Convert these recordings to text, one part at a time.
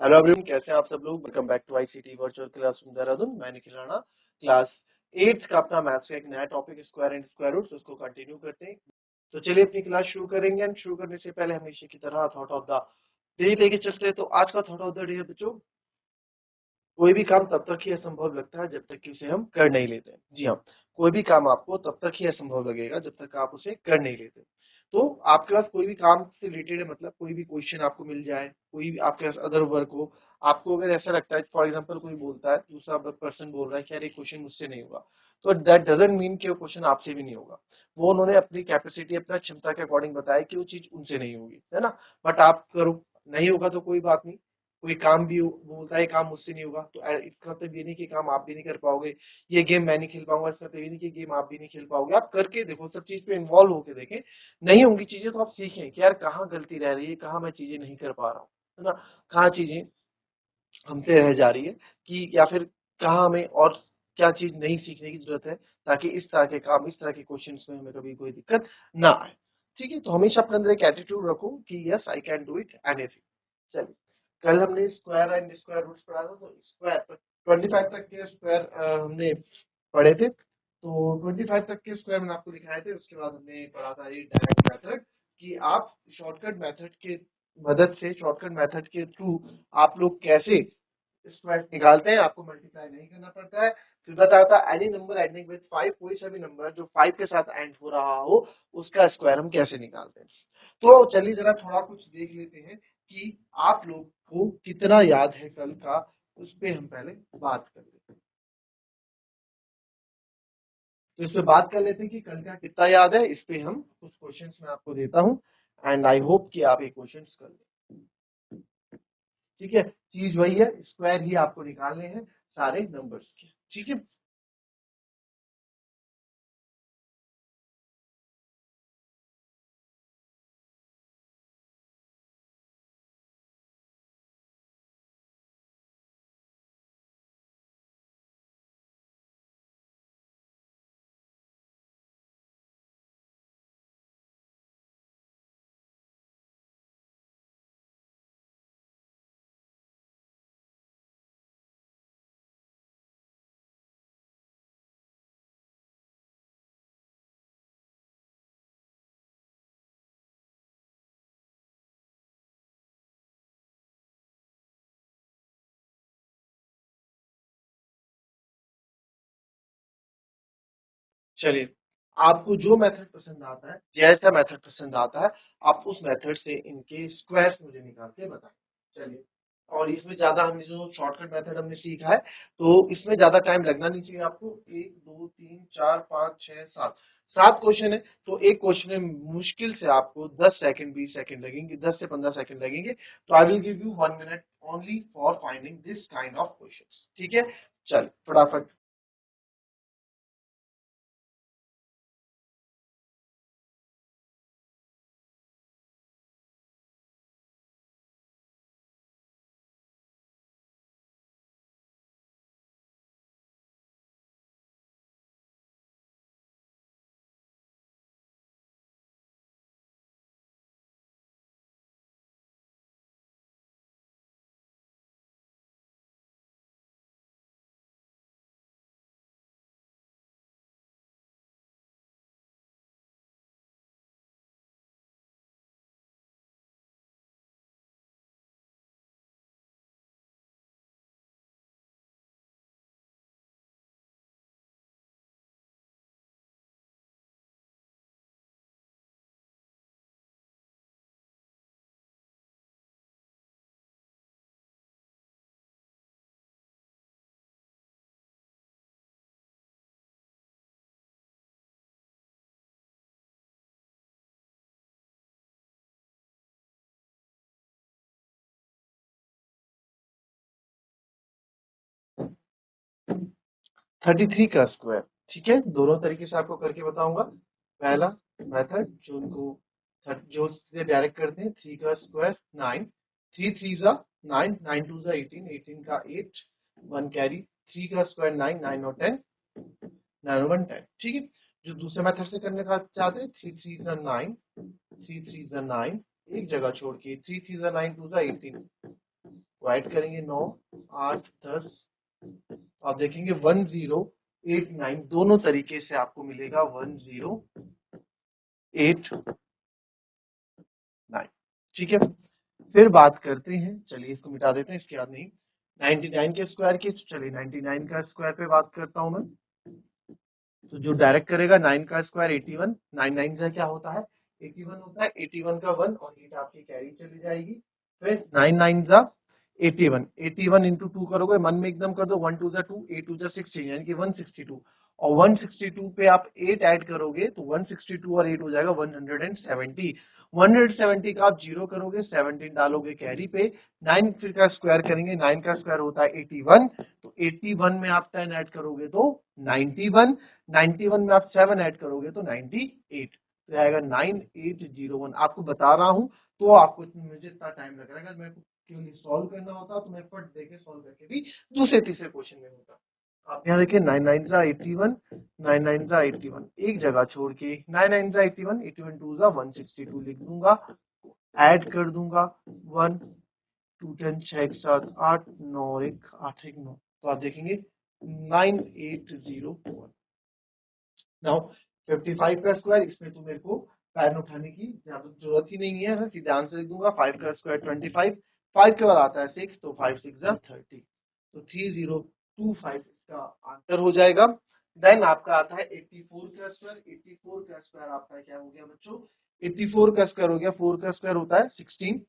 Hello everyone, कैसे हैं आप सब लोग। Welcome back to ICT virtual class Dehradun. मैं निखिल राणा। क्लास 8 का अपना मैथ्स का एक नया topic square and square roots, उसको कंटिन्यू करते हैं। तो चलिए अपनी क्लास शुरू करेंगे। एंड शुरू करने से पहले हमेशा की तरह थॉट ऑफ द डे लेके चलते हैं। तो आज का थॉट ऑफ द डे है बच्चों, कोई भी काम तब तक ही असंभव लगता है जब तक कि उसे हम कर नहीं लेते। जी हाँ, कोई भी काम आपको तब तक ही असंभव लगेगा जब तक आप उसे कर नहीं लेते। तो आपके पास कोई भी काम से रिलेटेड है, मतलब कोई भी क्वेश्चन आपको मिल जाए, कोई भी आपके पास अदर वर्क हो, आपको अगर ऐसा लगता है, फॉर एग्जांपल कोई बोलता है, दूसरा पर्सन बोल रहा है कि यार ये क्वेश्चन मुझसे नहीं होगा, तो दैट डजंट मीन कि वो क्वेश्चन आपसे भी नहीं होगा। वो उन्होंने अपनी कैपेसिटी, अपना क्षमता के अकॉर्डिंग बताया कि वो चीज उनसे नहीं होगी, है ना। बट आप करो, नहीं होगा तो कोई बात नहीं। कोई काम भी बोलता है ये काम मुझसे नहीं होगा, तो इसका मतलब ये नहीं कि काम आप भी नहीं कर पाओगे। ये गेम मैं नहीं खेल पाऊंगा, इसका मतलब ये नहीं कि गेम आप भी नहीं खेल पाओगे। आप करके देखो, सब चीज पे इन्वॉल्व होके देखें। नहीं होंगी चीजें तो आप सीखें कि यार कहाँ गलती रह रही है, कहाँ मैं चीजें नहीं कर पा रहा हूँ, है ना। कहाँ चीजें हमसे रह जा रही है, कि या फिर कहाँ हमें और क्या चीज नहीं सीखने की जरूरत है, ताकि इस तरह के काम, इस तरह के क्वेश्चंस में हमें कभी कोई दिक्कत ना आए। ठीक है, तो हमेशा अपने अंदर एक एटीट्यूड रखो कि yes I can do it anything. चलिए, कल हमने स्क्वायर एंड स्क्वायर रूट्स पढ़ा था, तो स्क्वायर 25 तक के स्क्वायर हमने पढ़े थे। तो 25 तक के स्क्वायर मैंने आपको दिखाए थे। उसके बाद हमने पढ़ा था ये डायरेक्ट मेथड, कि आप शॉर्टकट मेथड के मदद से, शॉर्टकट मेथड के थ्रू आप लोग कैसे स्क्वायर निकालते हैं। आपको मल्टीप्लाई नहीं करना पड़ता है। फिर बताया था एनी नंबर एंडिंग विद 5, कोई सा भी नंबर जो 5 के साथ एंड हो रहा हो, उसका स्क्वायर हम कैसे निकालते हैं। तो चलिए जरा थोड़ा कुछ देख लेते हैं कि आप लोग को कितना याद है कल का, उस पे हम पहले बात कर लेते हैं। तो इस पे बात कर लेते हैं कि कल का कितना याद है। इस पे हम कुछ क्वेश्चंस मैं आपको देता हूं, एंड आई होप कि आप ये क्वेश्चंस कर लें। ठीक है, चीज वही है, स्क्वायर ही आपको निकालने हैं सारे नंबर्स के। ठीक है, चलिए, आपको जो मेथड पसंद आता है, जैसा मेथड पसंद आता है, आप उस मेथड से इनके स्क्वायर्स मुझे निकाल के बताएं। चलिए, और इसमें ज्यादा हमने जो शॉर्टकट मेथड हमने सीखा है, तो इसमें ज्यादा टाइम लगना नहीं चाहिए आपको। 1 2 3 4 5 6 7 7 क्वेश्चन है, तो एक क्वेश्चन में मुश्किल से आपको 10 सेकंड 20 सेकंड लगेंगे, 10 से 15 सेकंड लगेंगे। तो I will give you 1 minute only for finding this kind of question. ठीक है, चल फटाफट। 33 का स्क्वायर। ठीक है, दोनों तरीके से आपको करके बताऊंगा। पहला मेथड जो उनको जो सीधे डायरेक्ट करते हैं, 3 का स्क्वायर 9, 3 3 जा 9, 9 2 जा 18, 18 का 8, 1 कैरी, 3 का स्क्वायर 9, 9 और 10, 9 और 1 10। ठीक है, जो दूसरे मेथड से करने का चाहते हैं, 3 3 जा 9, 3 3 जा 9, एक जगह छोड़ के 3 3 जा 9, 2 जा 18, इसको ऐड करेंगे 9 8 10, आप देखेंगे 1089 दोनों तरीके से आपको मिलेगा 1089। ठीक है, फिर बात करते हैं, चलिए इसको मिटा देते हैं, इसके बाद नहीं 99 के स्क्वायर की। तो चलिए 99 का स्क्वायर पे बात करता हूं मैं। तो जो डायरेक्ट करेगा 9 का स्क्वायर 81, 9 9 से क्या होता है 81 होता है, 81 का 1 और 8 आपकी कैरी चली जाएगी। फिर 9 9 जा 81, 81 इंटू 2 करोगे, मन में एकदम कर दो, 1 2 जा 2, 8 2 जा 16, यानी कि 162, और 162 पे आप 8 ऐड करोगे तो 162 और 8 हो जाएगा 170। 170 का आप जीरो करोगे, 17 डालोगे कैरी पे, 9 फिर का स्क्वायर करेंगे, 9 का स्क्वायर होता है 81, तो 81 में आप 10 ऐड करोगे तो 91, 91 में आप 7 ऐड करोगे तो 98, तो आएगा 9801। आपको बता रहा हूं तो आपको मुझे इतना टाइम लग रहा है, अगर मेरे को केवल सॉल्व करना होता तो मैं फट देके सॉल्व करके भी दूसरे तीसरे क्वेश्चन में होता। आप यहाँ देखिए 9 9 जा 81, 9 9 जा 81, एक जगह छोड़ के 9 9 जा 81, 81 2 जा 162 लिख दूंगा, ऐड कर दूंगा 1 2 10 6 1 7 8 9 1 8 1 9, तो आप देखेंगे 9801। नाउ 55 का स्क्वायर, इसमें तो मेरे को पैन उठाने की जरूरत ही नहीं है, सीधे आंसर लिख दूंगा, 5 का स्क्वायर 25, 5 के बाद आता है 6, तो 5 6 जा 30, तो 3025 इसका आंसर हो जाएगा। देन आपका आता है 84 का स्क्वायर, 84 का स्क्वायर आपका क्या हो गया बच्चों, 84 का स्क्वायर हो गया, 4 का स्क्वायर होता है 16,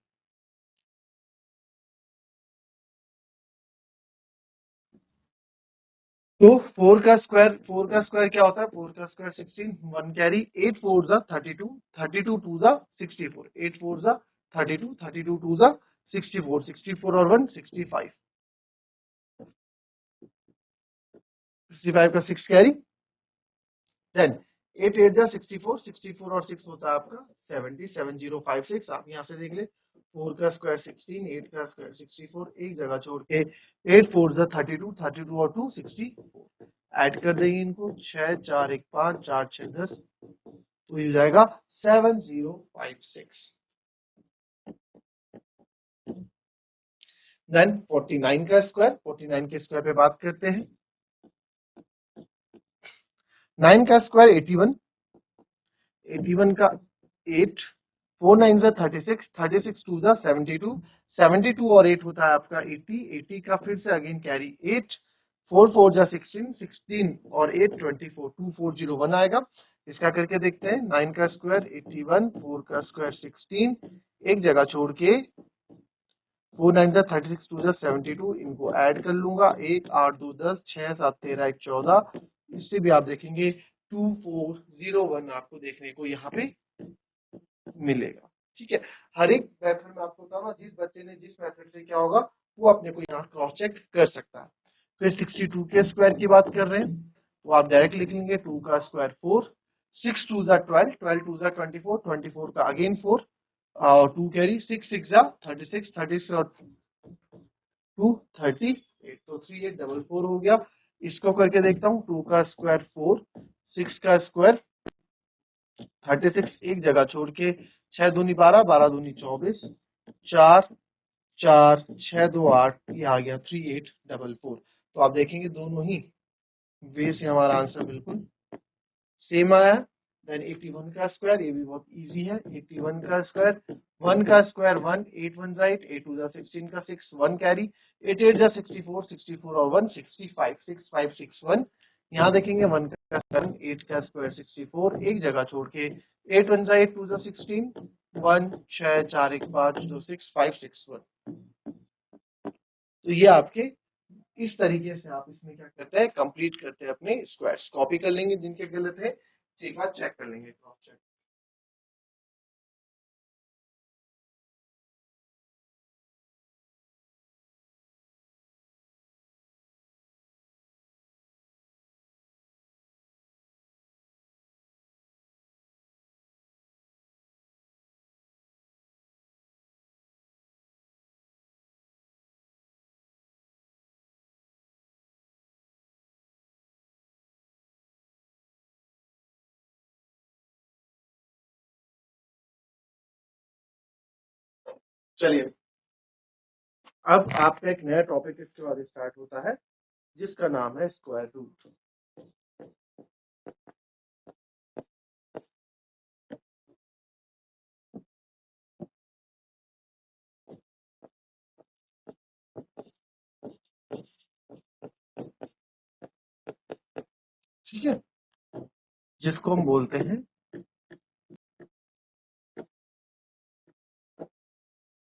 तो 4 का स्क्वायर क्या होता है, 4 का स्क्वायर 16, 1 कैरी, 8 4 जा 32, 32 2 जा 64, 8 4 जा 32, 32 2 जा 64, 64 और 1 65, 65 का 6 कैरी, देन 8 8 जा 64, 64 और 6 होता है आपका 70, 7056, आप यहाँ से देख ले, 4 का स्क्वायर 16, 8 का स्क्वायर 64, एक जगह छोड़ के 8 4 जा 32, 32 और 2 64, ऐड कर देंगे इनको, 6 4 1 5 4 6 10, तो ये हो जाएगा 7056। देन 49 का स्क्वायर, 49 के स्क्वायर पे बात करते हैं, 9 का स्क्वायर 81, 81 का 8, 4 9 जा 36, 36 2 जा 72, 72 और 8 होता है आपका 80, 80 का फिर से अगेन कैरी 8, 4 4 जा 16, 16 और 8 24, 2401 आएगा। इसका करके देखते हैं, 9 का स्क्वायर 81, 4 का स्क्वायर 16, एक जगह छोड़ के 4 9 जा 36, 2 जा 72, इनको ऐड कर लूंगा, 1 8 2 10, 6 7 13 1 14, इससे भी आप देखेंगे 2401 आपको देखने को यहाँ पे मिलेगा। ठीक है, हर एक मेथड में आपको बता रहा हूँ, जिस बच्चे ने जिस मेथड से क्या होगा वो अपने को यहाँ क्रॉस चेक कर सकता है। फिर 62 के स्क्वायर की बात कर रहे हैं, तो आप डायरेक्ट लिख लेंगे 2 का स्क्वायर 4, 6 2 जा 12, 12 2 जा 24, 24 का अगेन 4 और 2 कैरी, 6 6 जा 36, 36 और 2 38, तो 3844 हो गया। इसको करके देखता हूँ, 2 का स्क्वायर 4, 6 का स्क्वायर 36, एक जगह छोड़ के 6 दूनी 12, 12 दूनी 24, 4 4 6 2 8, ये आ गया 3844। तो आप देखेंगे दोनों ही वे से हमारा आंसर बिल्कुल सेम आया। देन 81 का स्क्वायर, ये भी बहुत इजी है, 81 का स्क्वायर, 1 का स्क्वायर 1, 8 1 जा 8, 8 2 जा 16 का 6, 1 कैरी, 8 8 जा 64, 64 और 1 65, 6561, यहाँ देखेंगे 1 का स्क्वायर 8 का स्क्वायर 64, एक जगह छोड़ के 8 1 जा 8, 2 जा 16, 1 6 4 1 5 2 6 5 6 1, तो ये आपके इस तरीके से आप इसमें क्या करते हैं, कंप्लीट करते हैं अपने स्क्वायर्स, कॉपी कर लेंगे जिनके गलत है, एक बार चेक कर लेंगे, क्रॉस चेक। चलिए अब आपका एक नया टॉपिक इसके बाद स्टार्ट होता है जिसका नाम है स्क्वायर रूट। ठीक है, जिसको हम बोलते हैं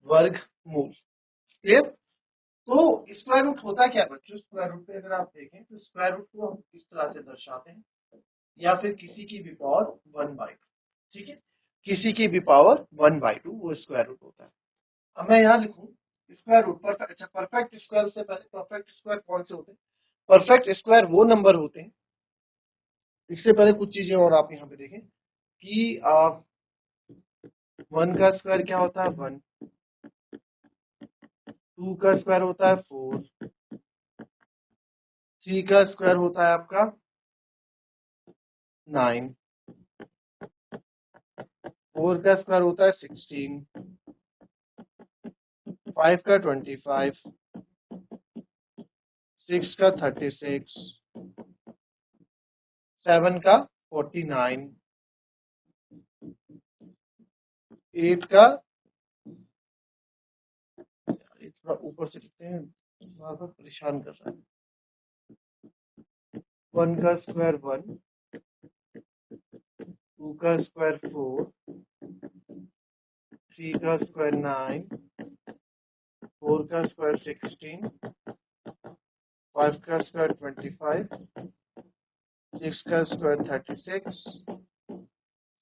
वर्गमूल। क्लियर? तो स्क्वायर रूट होता क्या बच्चों? स्क्वायर रूट पे अगर आप देखें तो स्क्वायर रूट को हम इस तरह से दर्शाते हैं, या फिर किसी की भी पावर 1/2। ठीक है, किसी की भी पावर 1/2 वो स्क्वायर रूट होता है। अब मैं यहाँ लिखूं स्क्वायर रूट पर। अच्छा, परफेक्ट स्क्वायर से पहले परफेक्ट स्क्वायर कौन से होते हैं? परफेक्ट स्क्वायर वो नंबर होते हैं, इससे पहले कुछ चीजें और आप यहाँ पे देखें कि 1 का स्क्वायर क्या होता है? 1। 2 का स्क्वायर होता है 4। 3 का स्क्वायर होता है आपका 9। 4 का स्क्वायर होता है 16। 5 का 25। 6 का 36। 7 का 49। 8 का, थोड़ा ऊपर से लिखते हैं, बार बार परेशान कर रहा है। 1 का स्क्वायर 1। 2 का स्क्वायर 4। 3 का स्क्वायर 9। 4 का स्क्वायर 16। 5 का स्क्वायर 25। 6 का स्क्वायर 36।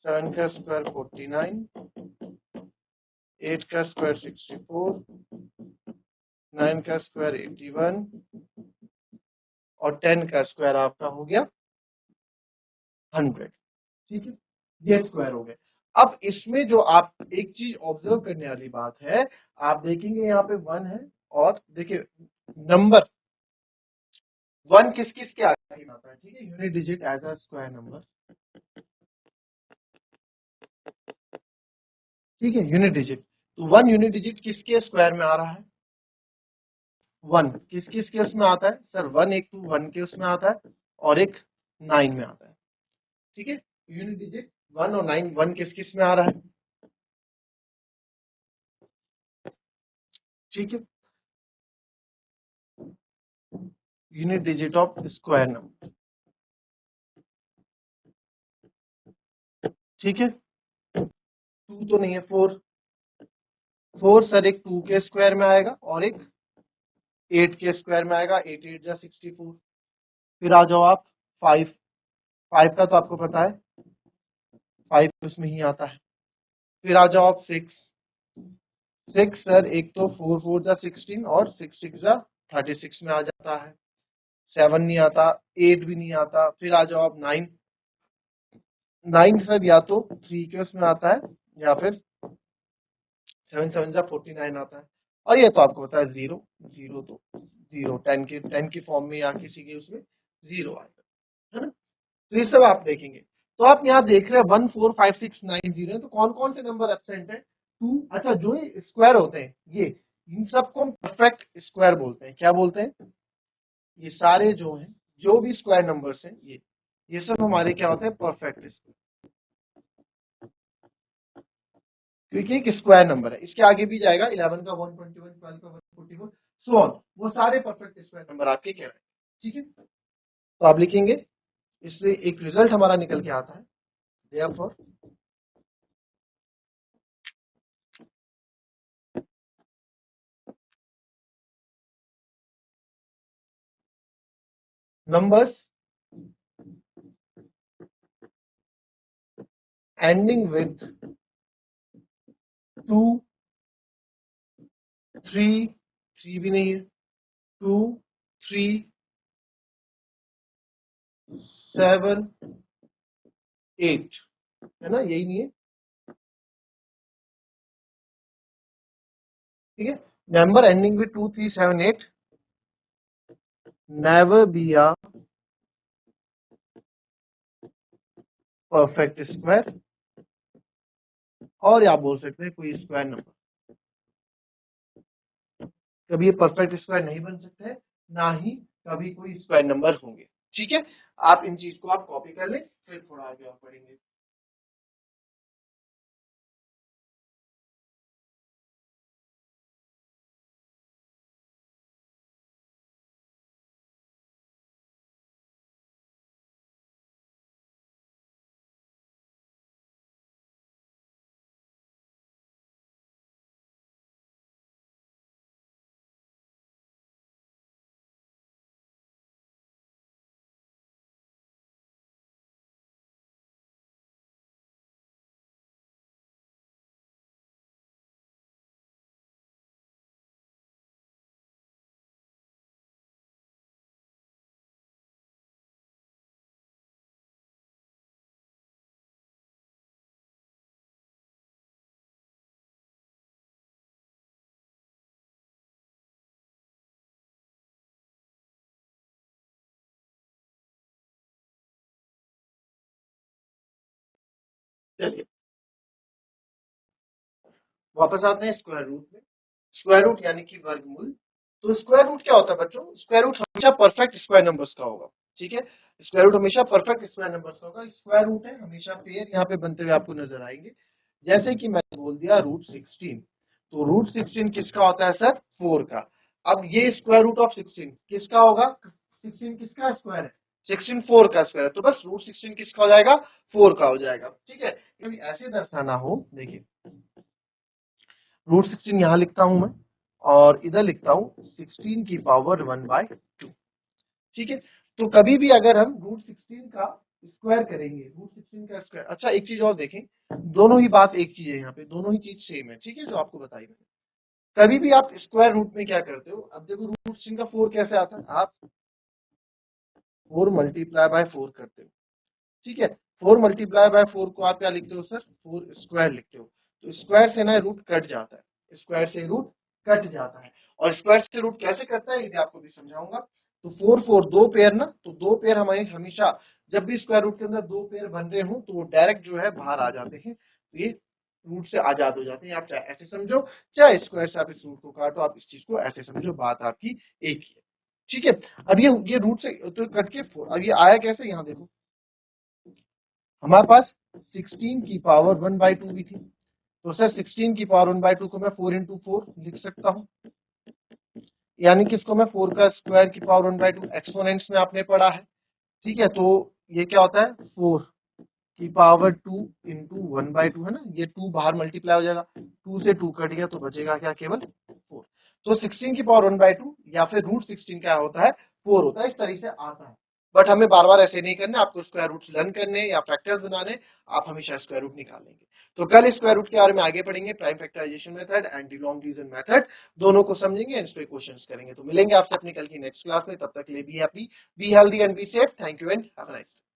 7 का स्क्वायर 49। 8 का स्क्वायर 64। 9 का स्क्वायर 81। और 10 का स्क्वायर आपका हो गया 100। ठीक है, ये स्क्वायर हो गए। अब इसमें जो आप एक चीज ऑब्जर्व करने वाली बात है, आप देखेंगे यहाँ पे 1 है, और देखिए नंबर 1 किस किस के आगे आता है? ठीक है, unit digit as a square number. ठीक है, यूनिट डिजिट। तो 1 यूनिट डिजिट किसके स्क्वायर में आ रहा है? 1 किस किस के उसमें आता है सर? 1 एक तो 1 के उसमें आता है, और एक 9 में आता है। ठीक है, यूनिट डिजिट 1 और 9, 1 किस किस में आ रहा है? ठीक है, unit digit of square number. ठीक है, 2 तो नहीं है, 4। 4 सर एक 2 के स्क्वायर में आएगा और एक 8 के स्क्वायर में आएगा। 8 8 जा 64। फिर आ जाओ आप 5। 5 का तो आपको पता है 5 उसमें ही आता है। फिर आ जाओ आप 6। 6 सर एक तो 4 4 जा 16 और 6 6 जा 36 में आ जाता है। 7 नहीं आता, 8 भी नहीं आता। फिर आ जाओ आप 9। 9 सर या तो 3 के उसमें आता है, या फिर 7 7 जा 49 आता है। और ये तो आपको पता है 0। 0 तो 0 10 की फॉर्म में या किसी के उसमें 0 आएगा, है ना? तो ये सब आप देखेंगे। तो आप यहाँ देख रहे हैं 1 4 5 6 9 0 है, तो कौन कौन से नंबर एब्सेंट है? 2। अच्छा, जो ये स्क्वायर होते हैं ये, इन सबको हम परफेक्ट स्क्वायर बोलते हैं। क्या बोलते हैं? ये सारे जो हैं, जो भी स्क्वायर नंबर्स हैं, ये सब हमारे क्या होते हैं? Perfect square. क्योंकि एक स्क्वायर नंबर है, इसके आगे भी जाएगा 11 का 121, 12 का 144, सो ऑन, वो सारे परफेक्ट स्क्वायर नंबर आपके कहलाएंगे। ठीक है, तो आप लिखेंगे, इसलिए एक रिजल्ट हमारा निकल के आता है। Therefore, numbers ending with 2, 3, 3 भी नहीं है, 2, 3, 7, 8, है ना? यही नहीं है? ठीक है, number ending with 2, 3, 7, 8 never be a perfect square, और आप बोल सकते हैं कोई स्क्वायर नंबर। कभी ये परफेक्ट स्क्वायर नहीं बन सकते हैं, ना ही कभी कोई स्क्वायर नंबर होंगे। ठीक है, आप इन चीज को आप कॉपी कर लें, फिर थोड़ा आगे और पढ़ेंगे। चलिए वापस आते हैं स्क्वायर रूट में। स्क्वायर रूट यानी कि वर्गमूल। तो स्क्वायर रूट क्या होता है बच्चों? स्क्वायर रूट हमेशा परफेक्ट स्क्वायर नंबर्स का होगा। ठीक है, स्क्वायर रूट हमेशा परफेक्ट स्क्वायर नंबर्स का होगा। स्क्वायर रूट है हमेशा पेयर यहाँ पे बनते हुए आपको नजर आएंगे। जैसे कि मैंने बोल दिया रूट 16, तो रूट 16 किसका होता है सर? 4 का। अब ये स्क्वायर रूट ऑफ 16 किसका होगा? 16 किसका स्क्वायर है? 16 4 का स्क्वायर है, तो बस रूट 16 किसका हो जाएगा? 4 का हो जाएगा। ठीक है, कभी ऐसे दर्शाना हो, देखिए रूट 16 यहां लिखता हूं मैं, और इधर लिखता हूं 16 की पावर 1/2। ठीक है, तो कभी भी अगर हम रूट 16 का स्क्वायर करेंगे, रूट 16 का स्क्वायर। अच्छा एक चीज और देखें, दोनों ही बात एक चीज है, यहाँ पे दोनों ही चीज सेम है। ठीक है, जो आपको बताई मैंने। कभी भी आप स्क्वायर रूट में क्या करते हो, अब देखो रूट 16 का 4 कैसे आता है, आप 4 × 4 करते हो। ठीक है, 4 × 4 को आप क्या लिखते हो सर? 4 स्क्वायर लिखते हो। तो स्क्वायर से ना रूट कट जाता है, स्क्वायर से रूट कट जाता है। और स्क्वायर से रूट कैसे करता है ये आपको भी समझाऊंगा। तो 4 4 दो पेयर ना, तो दो पेयर हमारे हमेशा जब भी स्क्वायर रूट के अंदर दो पेयर बन रहे हो तो वो डायरेक्ट जो है बाहर आ जाते हैं, तो ये रूट से आजाद हो जाते हैं। आप चाहे ऐसे समझो, चाहे स्क्वायर से आप इस रूट को काटो, आप इस चीज को ऐसे समझो, बात आपकी एक ही है। ठीक है, अब ये रूट से तो कट के 4, अब ये आया कैसे, यहाँ देखो हमारे पास 16 की पावर 1/2 भी थी, तो सर 16 की पावर 1/2 को मैं 4 × 4 लिख सकता हूँ, यानी कि इसको मैं 4 का स्क्वायर की पावर 1/2 एक्सपोनेंट्स में आपने पढ़ा है। ठीक है, तो ये क्या होता है? 4 की पावर 2 × 1/2 है ना, ये 2 बाहर मल्टीप्लाई हो जाएगा, 2 से 2 कट गया तो बचेगा क्या? केवल 4। तो 16 की पावर 1/2 या फिर रूट 16 क्या होता है? 4 होता है। इस तरीके से आता है, बट हमें बार बार ऐसे नहीं करना, आपको स्क्वायर रूट लर्न करने या फैक्टर्स बनाने, आप हमेशा स्क्वायर रूट निकालेंगे। तो कल स्क्वायर रूट के बारे में आगे पढ़ेंगे, prime factorisation method and the long division method, दोनों को समझेंगे एंड इस पे क्वेश्चंस करेंगे। तो मिलेंगे आपसे अपनी कल की नेक्स्ट क्लास में, तब तक के लिए be happy, be healthy and be safe. Thank you and have a nice day.